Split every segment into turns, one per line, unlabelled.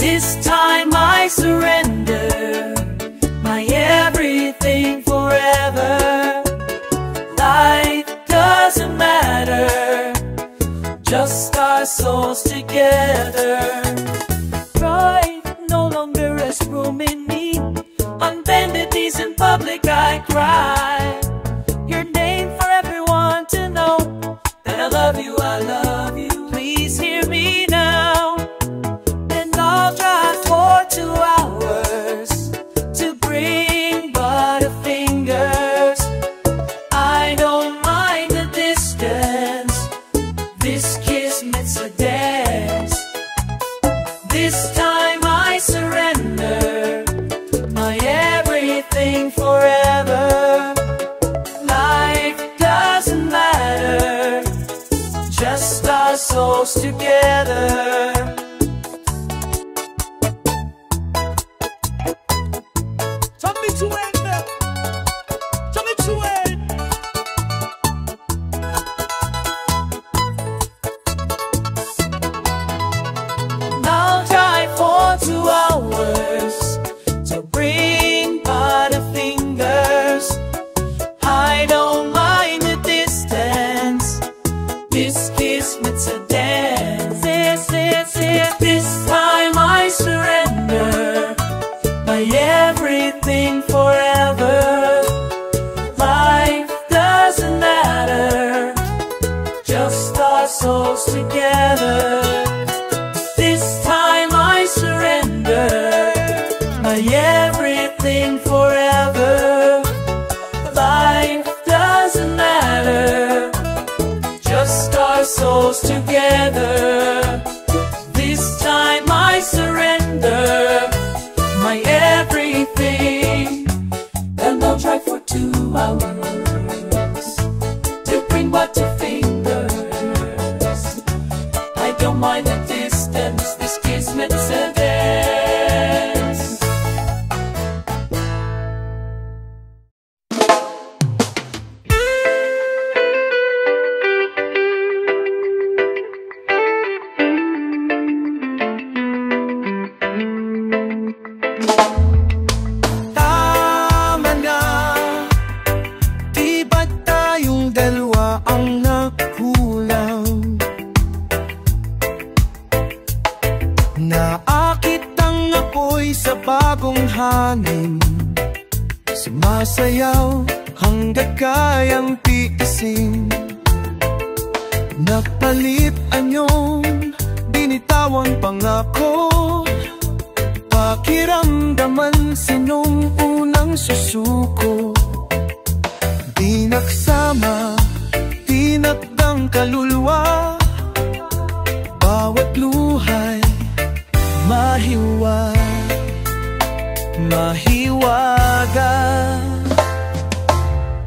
This time I surrender my everything forever. Life doesn't matter, just our souls together. Pride no longer has room in me. On bended knees in public I cry your name for everyone to know that I love you, I love you. Please hear me now, and I'll drive for 2 hours to bring butterfingers. I don't mind the distance, this kiss meets a dance. This time I surrender my everything forever. Life doesn't matter, just our souls together. Tell me to end, man. Tell me to end. I'll drive for 2 hours to bring butterfingers. I don't mind the distance, this kiss meets a dance. This time I surrender my everything forever. Life doesn't matter, just our souls together. This time I surrender my everything forever. Life doesn't matter, just our souls together. This time I surrender my everything, and I'll drive for 2 hours to bring butterfingers. I don't mind the distance, this kiss meets a dance.
Tama na, di ba tayong dalawa ang nagkulang? Naakit ang apoy sa bagong hangin, sumasayaw hanggat kayang tiisin. Nagpalit anyong binitawan pangako, pakiramdaman sinong unang susuko. Di nagsama, tinakdang kaluluwa, bawat luhay mahiwa, mahiwaga.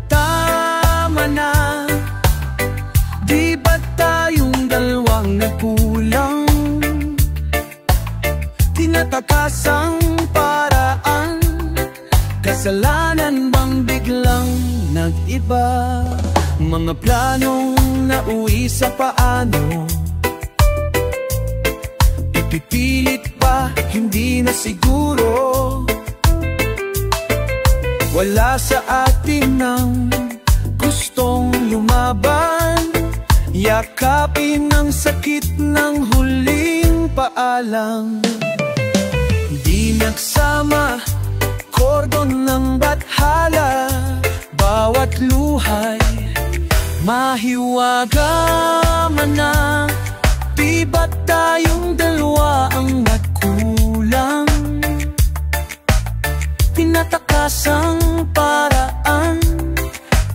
Tama na, di ba tayong dalawang nagkulang? Tinatakasang paraan, kasalanan bang biglang nag-iba? Mga planong nauwi sa paano, ipipilit pa, hindi na siguro. Wala sa atin ng gustong lumaban, yakapin ang sakit ng huling paalam. Di nagsama, kordon ng bathala, bawat luhay mahiwaga man na. Di ba tayong dalawa ang nagkulang? Tinatakasang paraan,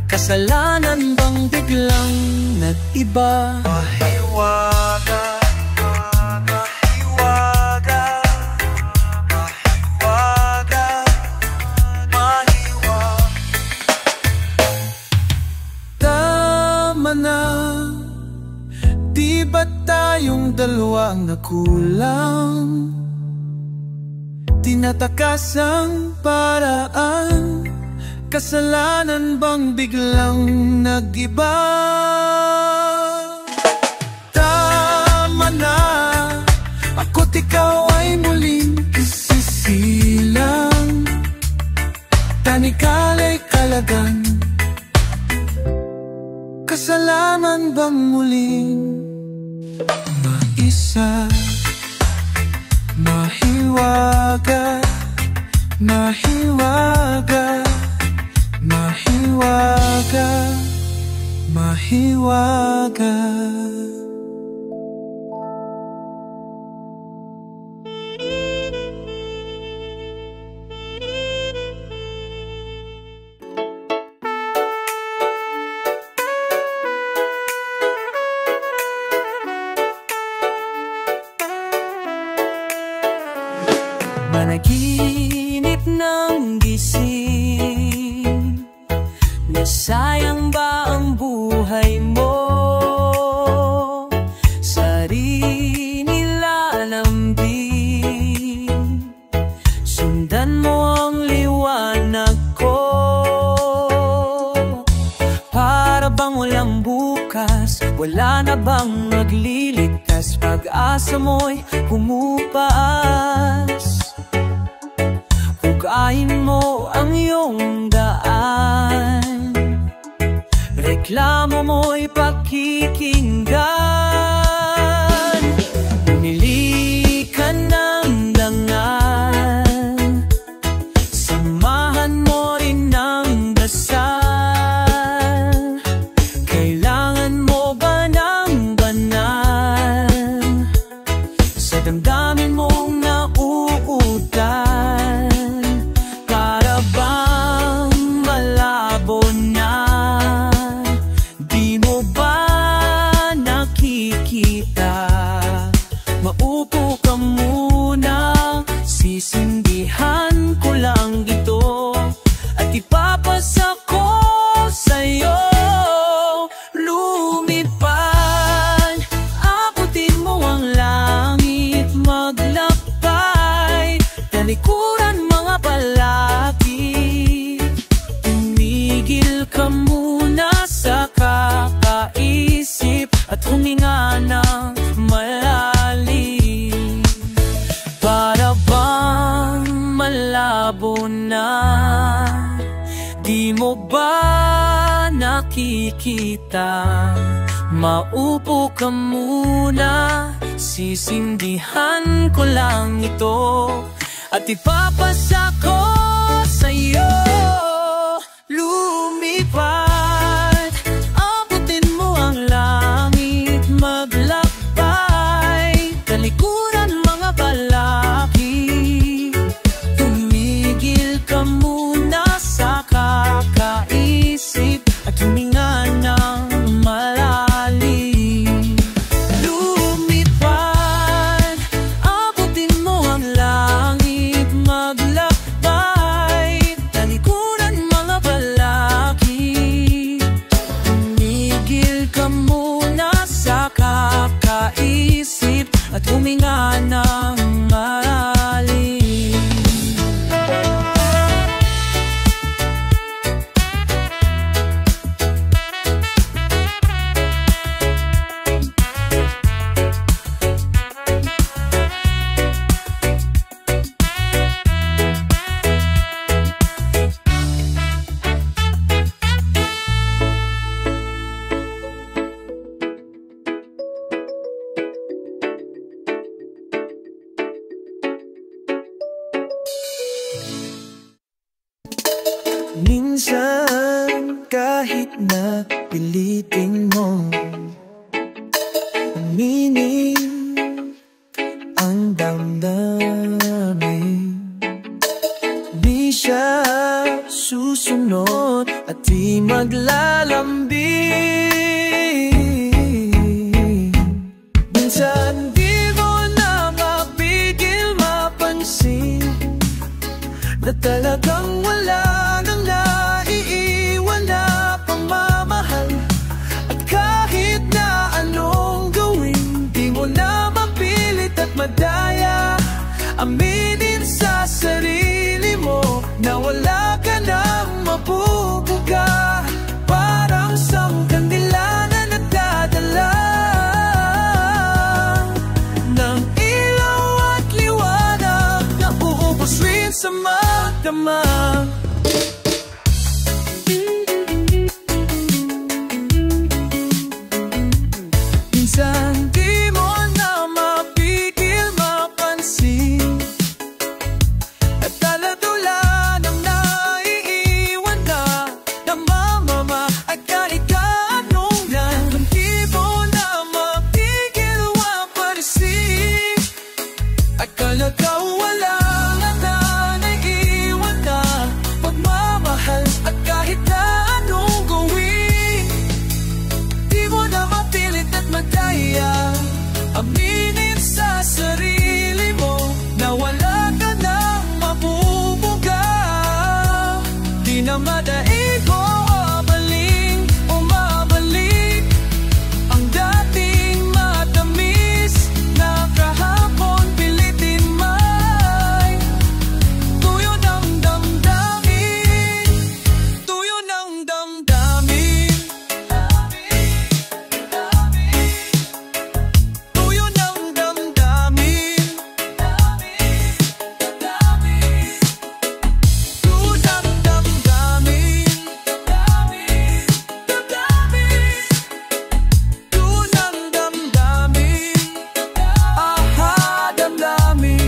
kasalanan bang biglang nag-iba? Mahiwaga, mahiwaga, mahiwaga, mahiwaga. Tama na, di ba tayong dalawa ang nakulang? Tinatakasang paraan, kasalanan bang biglang nag-iba? Tama na, ako't ikaw ay muli Kailan bang muling maisa, mahiwaga, mahiwaga, mahiwaga, mahiwaga.
Managinip ng gising, nasayang ba ang buhay mo? Sarili lalambing, sundan mo ang liwanag ko. Para bang walang bukas, wala na bang magliligtas? Pag-asa mo'y humupaas. Hugayin mo ang iyong daan, reklamo mo'y pakikinggan. Bumili ka ng dangal, samahan mo rin ng dasal. Kailangan mo ba ng banal sa damdamin mong nauutan? Maupo ka muna, sisindihan ko lang ito at ipapasa ko sa'yo. Lumipad, abutin mo ang langit, maglakbay, talikuran mga palaki. Tumigil ka muna sa kakaisip at huminga ng malalim. Para bang malabo na, di mo ba nakikita? Maupo ka muna, sisindihan ko lang ito at ipapasa ko sa'yo. Lumipad, abutin mo ang langit, maglakbay, talikuran mga balaki. Tumigil ka muna sa kakaisip at huminga ng malalim. Lumipad, abutin mo ang langit, maglakbay, talikuran mga balaki. Tumigil ka muna sa kakaisip at huminga ng malalim.
Minsan kahit na pilitin mo aminin ang damdamin, di siya susunod at di maglalambing. Minsan di mo na mapigil mapansin na talagang wala nang naiiwan na pamamahal. At kahit na anong gawin, di mo na mapilit at madaya. Aminin sa sarili mo na wala ka nang mapupuga. Parang sang kandila na nagdadala ng ilaw at liwanag na uubos rin sa magdamag. at kalagawalang na naiiwan na pagmamahal. At kahit na anong gawin, di mo na mapilit at madaya. Aminin sa sarili mo na wala ka nang mabubuga. Di na madaig o umabalik ang dating matamis na kahapon pilitin may tuyo ng damdamin, tuyo ng damdamin, tuyo ng damdamin, tuyo ng damdamin, tuyo ng damdamin, aha, damdamin.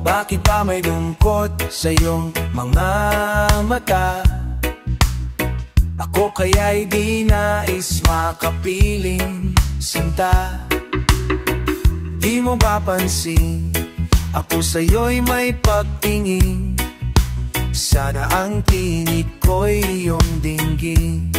Bakit ba may lungkot sa iyong mga mata? Ako kaya'y di nais makapiling sinta. Di mo ba pansin, ako sa'yo'y may pagtingin. Sana ang tinig ko'y iyong dinggin.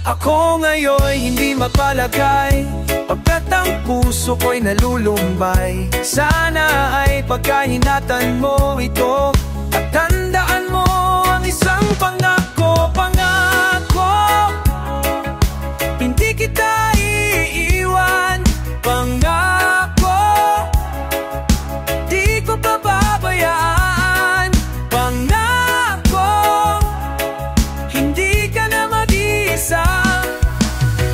Ako ngayon'y hindi mapalagay, pagkat ang puso ko'y nalulumbay. Sana ay pagkahinatan mo ito at tandaan mo ang isang pangako. Pangako, hindi kita iiwan. Pangako, di ko pababayaan. Pangako, hindi ka na mag-iisa.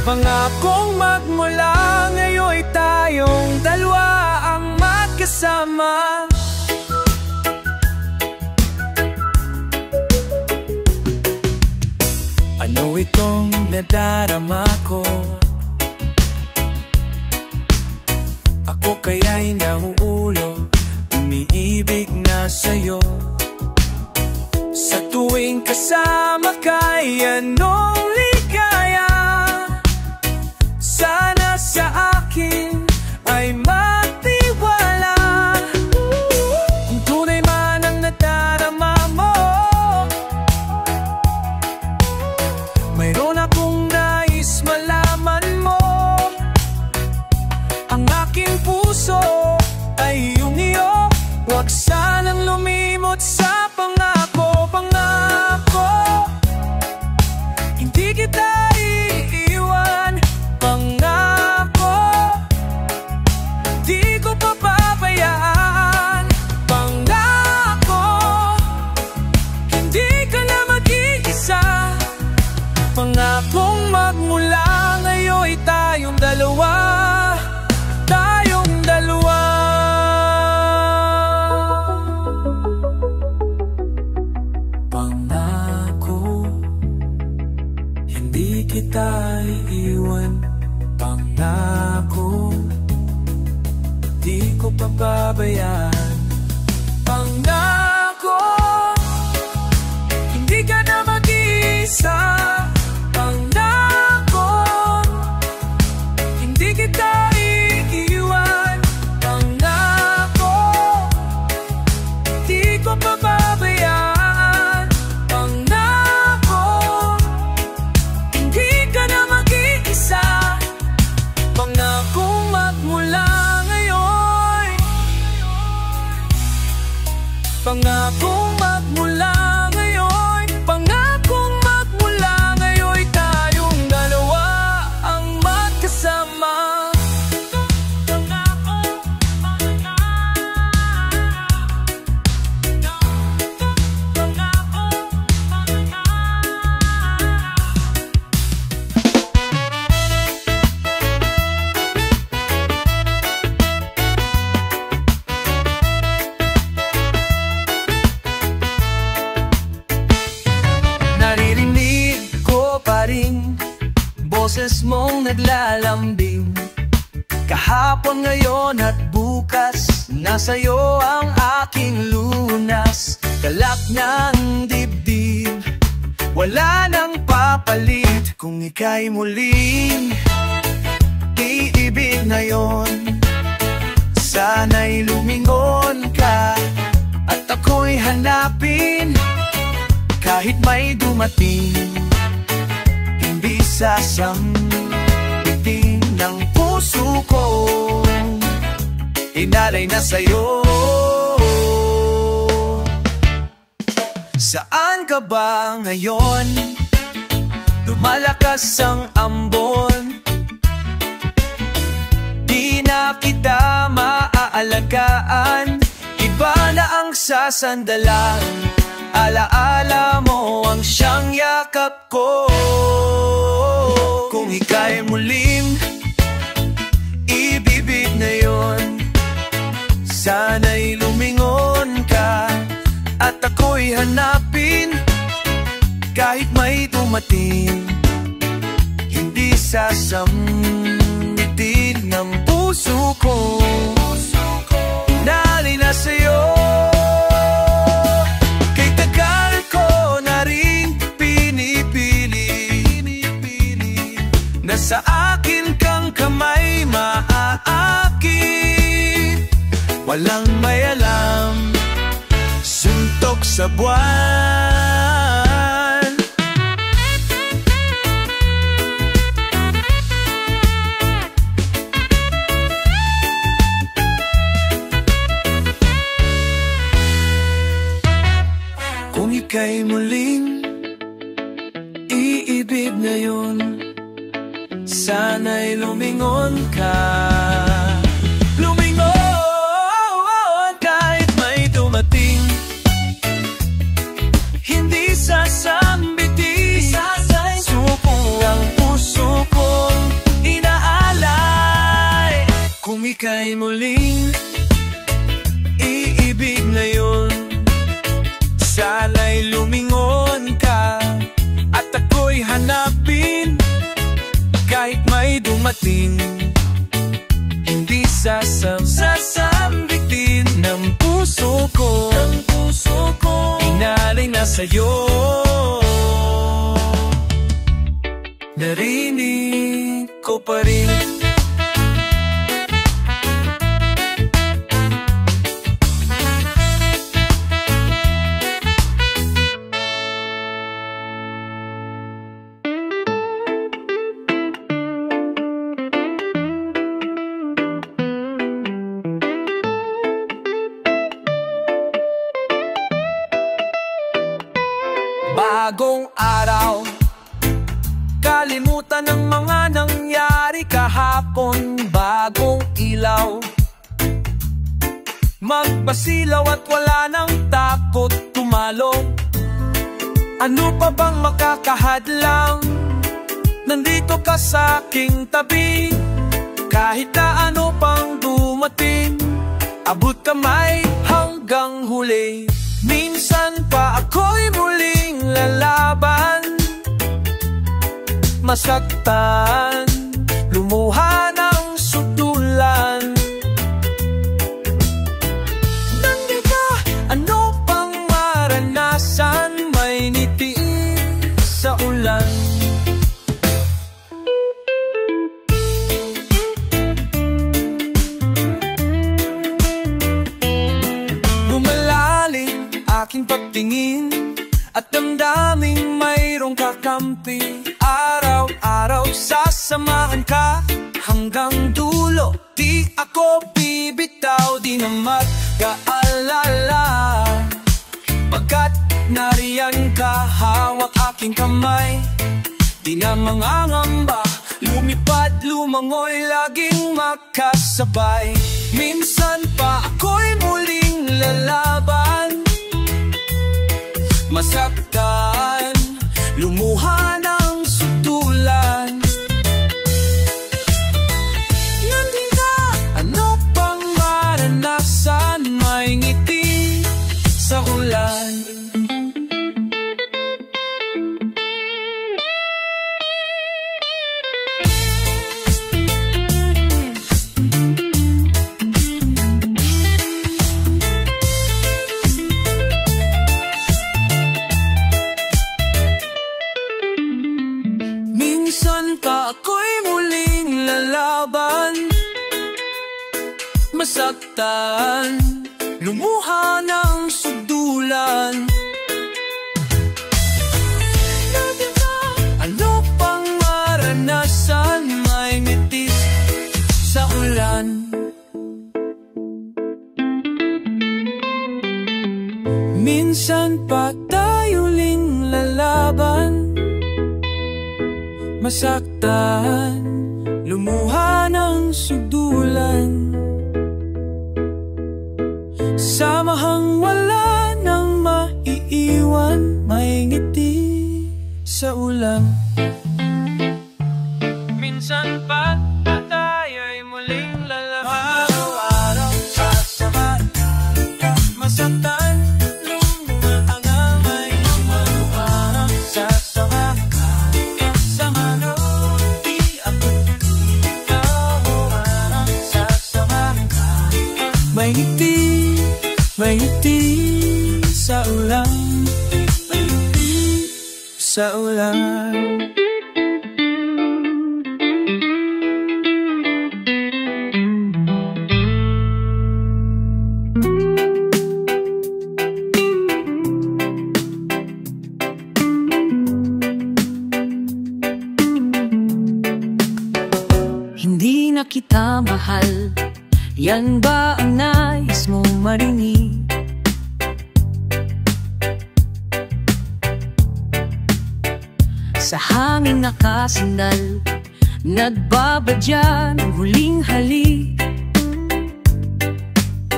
Pangakong magmula ngayon'y tayong dalawa ang magkasama. Ano itong nadarama ko? Ako kaya'y nahuulo, umiibig na sa'yo. Sa tuwing kasama ka'y anong ligaya. Sana sa akin ay matiwala. Kung tunay man ang nadarama mo, mayroon akong nais malaman mo. Ang aking puso ay iyong iyo, huwag sanang lumimot sa pangako. Pangako, hindi kita iiwan. Pangako, di ko papabayaan. Pangako, hindi ka na mag-iisa. Pangakong magmula ngayon'y tayong dalawa. Tayong dalawa. Pangako, hindi kita iiwan. Pangako, di ko pababayaan. Pangako, hindi ka na mag-iisa. Pangako, hindi kita iiwan. Pangako, di ko pababayaan. Pangako, boses mong naglalambing. Kahapon, ngayon at bukas, nasa'yo ang aking lunas. Galak ng dibdib, wala nang papalit. Kung ika'y muling iibig na yon, sana'y lumingon ka at ako'y hanapin. Kahit may dumating, hindi sasambitin ng puso ko, inalay na sa'yo. Saan ka ba ngayon? Lumalakas ang ambon, di na kita maaalagaan. Iba na ang sasandalan, alaala mo ang siyang yakap ko. Kung ika'y muling ibibig na yon, sana'y lumingon ka at ako'y hanapin. Kahit may dumating, hindi sasambitin ng puso ko, inalay na sa'yo. Kay tagal ko na rin pinipili, na sa akin kang kamay maaakit. Walang may alam, suntok sa buwan. Kung ika'y muling iibig na yun, sana'y lumingon ka. Lumingon kahit may dumating, hindi sasambitin. Suko ang puso kong inaalay. Kung ika'y muling iibig na yun, sana'y lumingon ka at ako'y hanapin. Kahit may dumating, hindi sasambitin ng puso ko, inalay na sa'yo. Narinig ko pa rin bagong araw. Kalimutan ng mga nangyari kahapon. Bagong ilaw, magbasilaw at wala nang takot tumalong. Ano pa bang makakahadlang? Nandito ka sa aking tabi. Kahit na ano pang dumating, abot kamay hanggang huli. Minsan pa ako'y muling lalaban, masaktan, lumuha ng sutulan. Nandito, ano pang maranasan, may ngiti sa ulan. Aking pagtingin at damdaming mayroong kakampi. Araw-araw sasamahan ka hanggang dulo. Di ako bibitaw, di na mag-aalala, pagkat nariyan ka, hawak aking kamay. Di na mangangamba, lumipad, lumangoy, laging makasabay. Minsan pa ako'y muling lalaban, masaktan, lumuha ng sutulan. Nandito, ano pang maranasan, may ngiti sa ulan. sinta ako'y muling lalaban. Masaktan, lumuha ng sudulan. Ano pang maranasan, may ngitis sa ulan. Minsan pa tayo ling lalaban. Masaktan, lumuha ng sudulan. Samahang wala nang maiiwan, may ngiti sa ulan. Minsan pa tayo'y muling lalaban. Araw-araw sasama, masaktan, lumuha ang may araw-araw sasama. Kasama no, di ako araw-araw sasama. May ngiti sa ulan, may ngiti sa ulan.
Hindi na kita mahal, yan ba ang nais mong marinig? Sa hangin nakasandal, nagbabadya ng huling halik.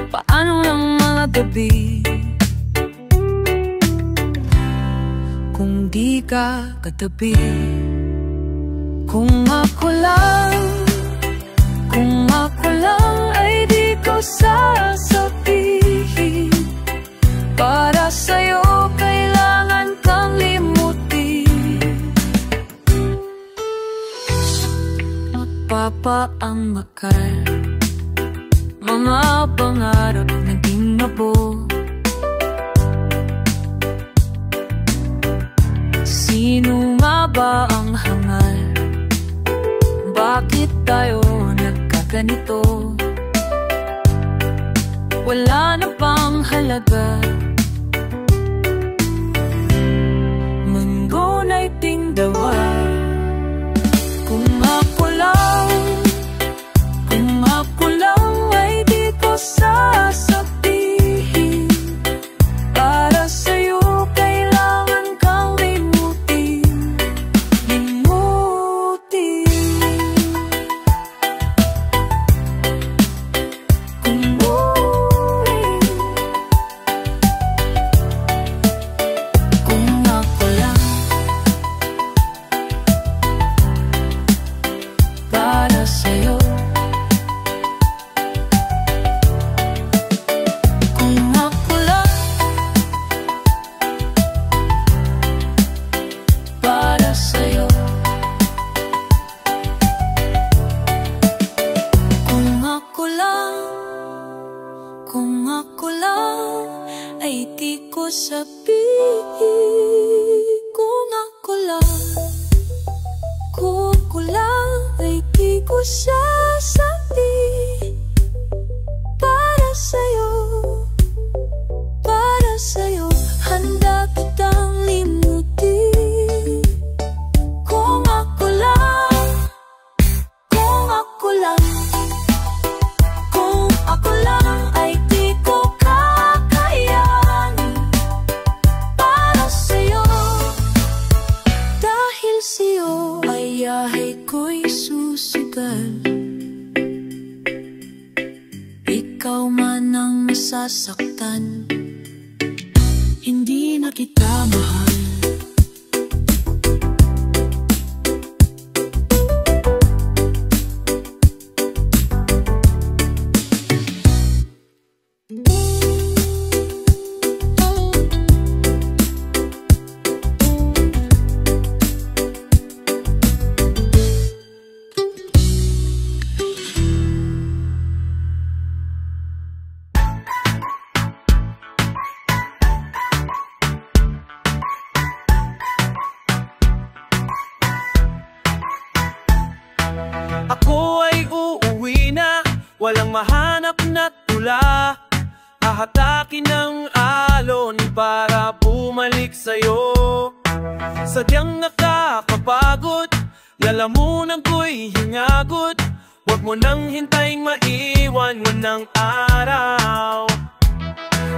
Paano ng mga gabi kung di ka katabi? Kung ako lang ay di ko sasabihin. Para sa'yo kailangan kang limutin. Magpapaangakal, mga pangarap naging mabo. Sino nga ba ang hangal? Bakit tayo nagkaganito? Wala na bang halaga? Mundo na'y tingdawa. Kung ako lang ay di ko sasabihin. Para sa'yo kailangan kang limutin. Kung ako lang ay di ko sabihin. Kung ako lang ay di ko sasabihin. Para sa'yo, handa kitang limutin. Kung ako lang ay di ko kakayanin. Para sa'yo, dahil sa'yo ay yahay ko'y susugal. Ikaw man ang masasaktan, hindi na kita mahal.
ako ay uuwi na, walang mahanap na tula. Hahatakin ng alon para bumalik sa'yo. Sadyang nakakapagod, lalamunan ko'y hingagot. Huwag mo nang hintayin maiwan mo ng araw.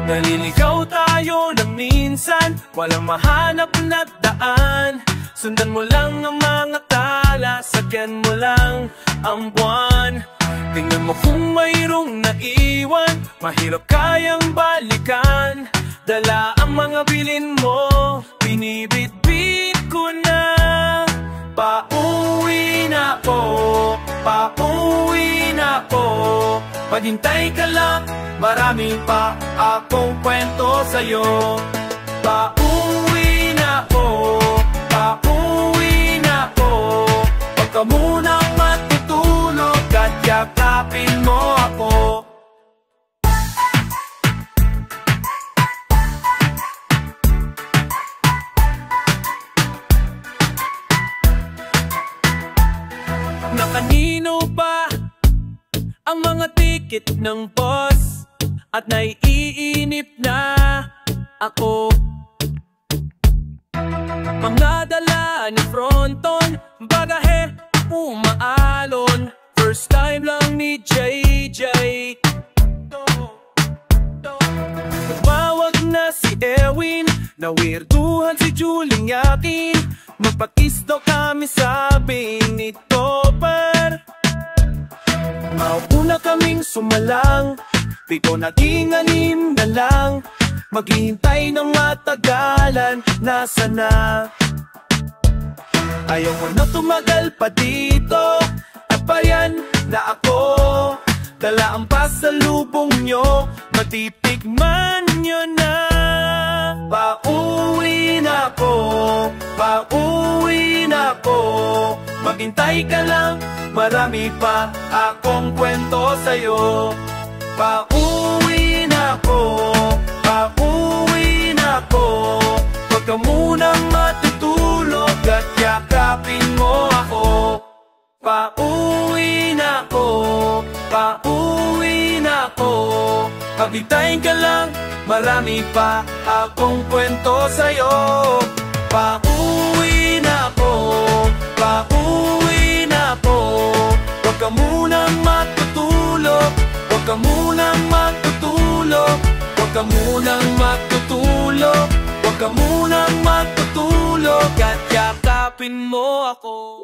Naliligaw tayo ng minsan, walang mahanap na daan. Sundan mo lang ang mga tala, sakyan mo lang ang buwan. Tingnan mo kung mayroong naiwan, mahirap kayang balikan. Dala ang mga bilin mo, binibit-bit ko na. Pauwi na po, pauwi na po. Paghintay ka lang, marami pa akong kwento sa'yo. Pauwi na po, pauwi na po. Huwag ka munang matutulog at yakapin mo ako. Na kanino ba ang mga tiket ng bus? At naiinip na ako. Mga dala ni fronton, bagahe umaalon. First time lang ni JJ. Tumawag na si Erwin, nawirduhan si Juling yakin. Magpakis daw kami, sabi ni Topper. Mauna kaming sumalang, pito naging 6 na lang. Maghihintay ng matagalan, nasa na? Ayaw mo na tumagal pa dito, at payan na ako. Dala ang pasalubong nyo, matitikman nyo na. Pauwi na ako, pauwi na ako. Maghintay ka lang, marami pa akong kwento sa'yo. Pauwi na ako, pauwi na ako. Huwag ka munang matutulog at yakapin mo ako. Pauwi na ako, pauwi na ako. Paghintay ka lang, marami pa akong kwento sa'yo. Pauwi na ako, pauwi na ako. Huwag ka munang matutulog, huwag ka munang matutulog. Huwag ka munang matutulog, huwag ka munang matutulog at yakapin mo ako.